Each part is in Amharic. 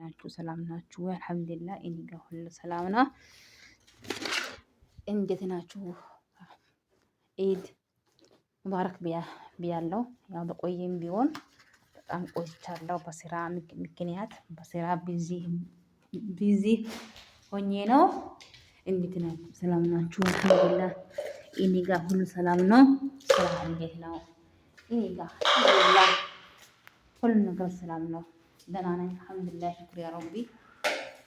ናችሁ? ሰላም ናችሁ? አልሐምዱሊላህ እኔ ጋር ሁሉ ሰላም ነው። እንዴት ናችሁ? ኢድ ሙባረክ ብያለሁ። ያው በቆየም ቢሆን በጣም ቆይቻለሁ። በስራ ምክንያት በስራ ቢዚ ሆኜ ነው። እንዴት ናችሁ? ሰላም ናችሁ? አልሐምዱሊላህ እኔ ጋር ሁሉ ሰላም ነው። ስራ እንዴት ነው? እኔ ጋር አልሐምዱሊላህ ሁሉ ነገር ሰላም ነው። ደህና ነኝ አልሐምዱሊላህ ሽኩር ያ ረቢ።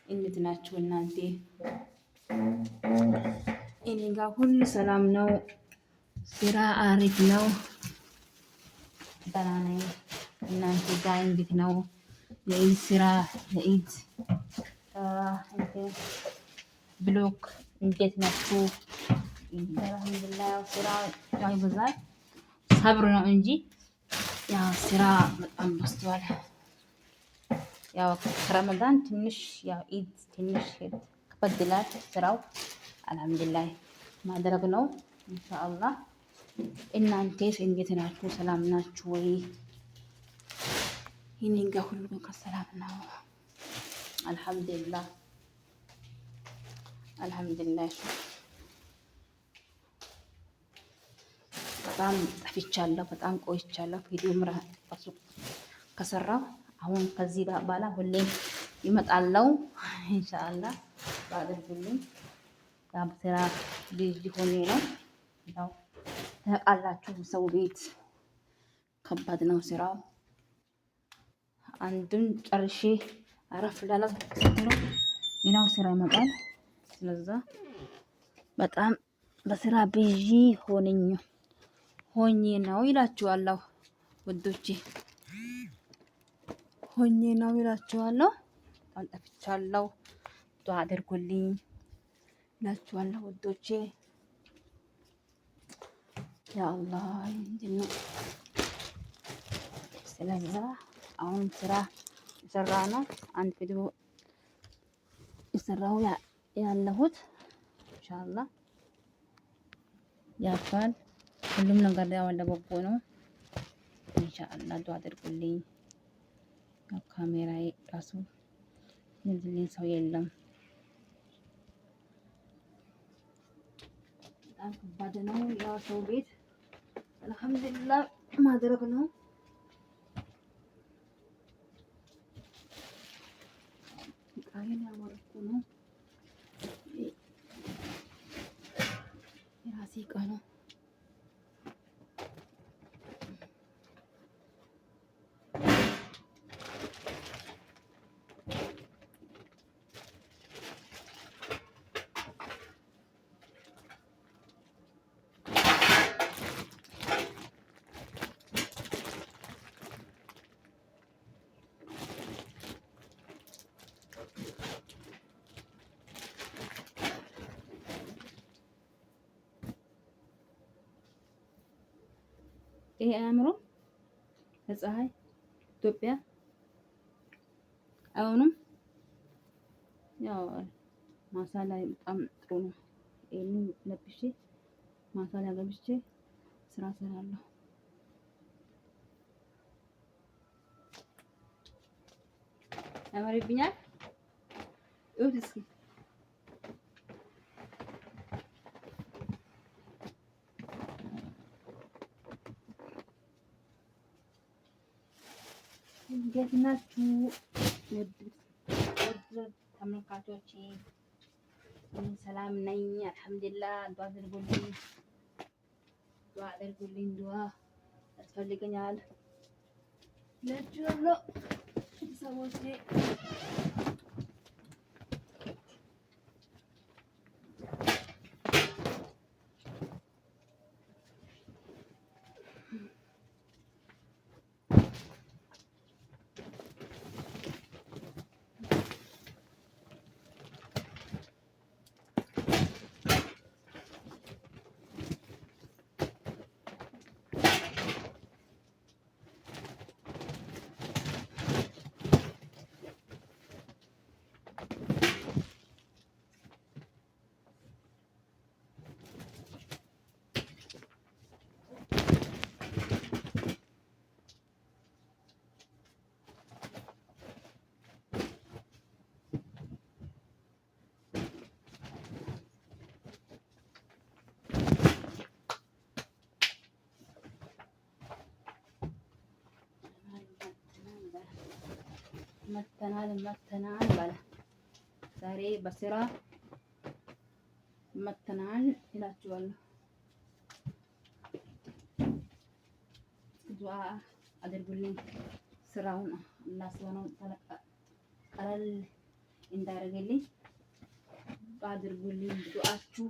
እንዴት ናችሁ እናንተ? እኔ ጋር ሁሉ ሰላም ነው። ስራ አሪፍ ነው። ደህና ነኝ። እናንተ ጋር እንዴት ነው? የኢድ ስራ የኢድ ብሎክ እንዴት ናችሁ? አልሐምዱሊላህ ስራ ይበዛል። ሰብር ነው እንጂ ያው ስራ በጣም በዝቷል። ያው ከረመዳን ትንሽ ያው ኢድ ትንሽ ከበድ ይላል ስራው። አልሐምዱሊላህ ማድረግ ነው ኢንሻአላህ። እናንተስ እንዴት ናችሁ? ሰላም ናችሁ ወይ? እኔ ጋር ሁሉ ነገር ሰላም ነው። አልሐምዱሊላህ አልሐምዱሊላህ። በጣም ጠፍቻለሁ፣ በጣም ቆይቻለሁ። ቪዲዮ ራሱ ከሰራሁ አሁን ከዚህ በኋላ ሁሌም ይመጣለው ኢንሻአላህ። ባደርጉልኝ ያው ስራ ቢዚ ሆኜ ነው። ያው ታውቃላችሁ ሰው ቤት ከባድ ነው ስራው። አንዱን ጨርሼ አረፍ ላላ ነው ሌላው ስራ ይመጣል። ስለዛ በጣም በስራ ቢዚ ሆኜ ነው ይላችኋለሁ ውዶቼ፣ ሆኜ ነው ይላችኋለሁ። በጣም ጠፍቻለሁ። ዱአ አድርጉልኝ ይላችኋለሁ ውዶቼ። ያ አላህ እንዴት ነው? ስለዛ አሁን ስራ የሰራ ነው። አንድ ቪዲዮ የሰራው ያለሁት ኢንሻአላህ ያልፋል። ሁሉም ነገር ያው ለበጎ ነው ኢንሻአላህ። ዱአ አድርጉልኝ። ያው ካሜራዬ ራሱ የሚይዝልኝ ሰው የለም። በጣም ከባድ ነው። ያው ሰው ቤት አልሐምዱሊላህ ማድረግ ነው። ቃየን ያወርኩ ነው የራሴ እቃ ነው። ይሄ አእምሮ ከፀሐይ ኢትዮጵያ አሁንም ያው ማሳ ላይ በጣም ጥሩ ነው። ይሄንን ለብሼ ማሳ ላይ ገብቼ ስራ እሰራለሁ። ያምርብኛል። እዩት እስኪ እንዴት ናችሁ ውድ ተመልካቾቼ? ሰላም ነኝ አልሐምዱሊላህ። ዱአ አድርጉልኝ። ዱአ ያስፈልገኛል ለጅሎ ሰዎች መተናል ባለ ዛሬ በስራ መተናል እላችኋለሁ። ዱዓ አድርጉልኝ ስራውን አላህ ሱብሃነሁ ወተዓላ ቀለል እንዳደረገልኝ አድርጉልኝ። ዱዓችሁ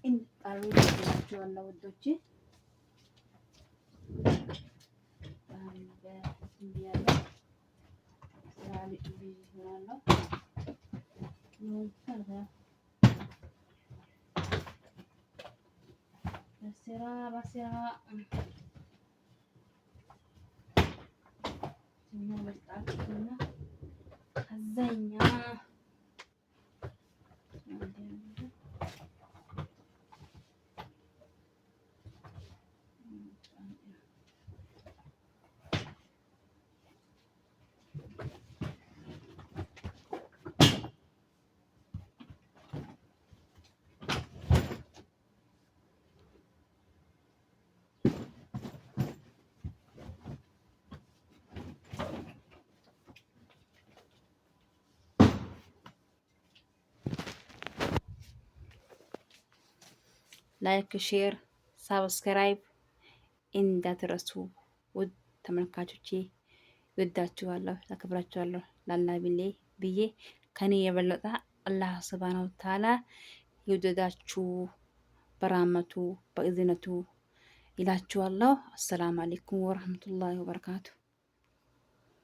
እንጣሉ እላችኋለሁ ውዶቼ። በስራ እኛ በጣችና ከዛኛ ላይክ፣ ሼር፣ ሳብስክራይብ እንዳትረሱ ውድ ተመልካቾቼ። ይወዳችኋለሁ፣ ያከብራችኋለሁ። ላላ ብዬ ከኔ የበለጠ አላህ ሱብሃነሁ ወተዓላ ይወደዳችሁ በራመቱ በእዝነቱ ይላችኋለሁ። አሰላሙ አለይኩም ወራህመቱላሂ ወበረካቱ።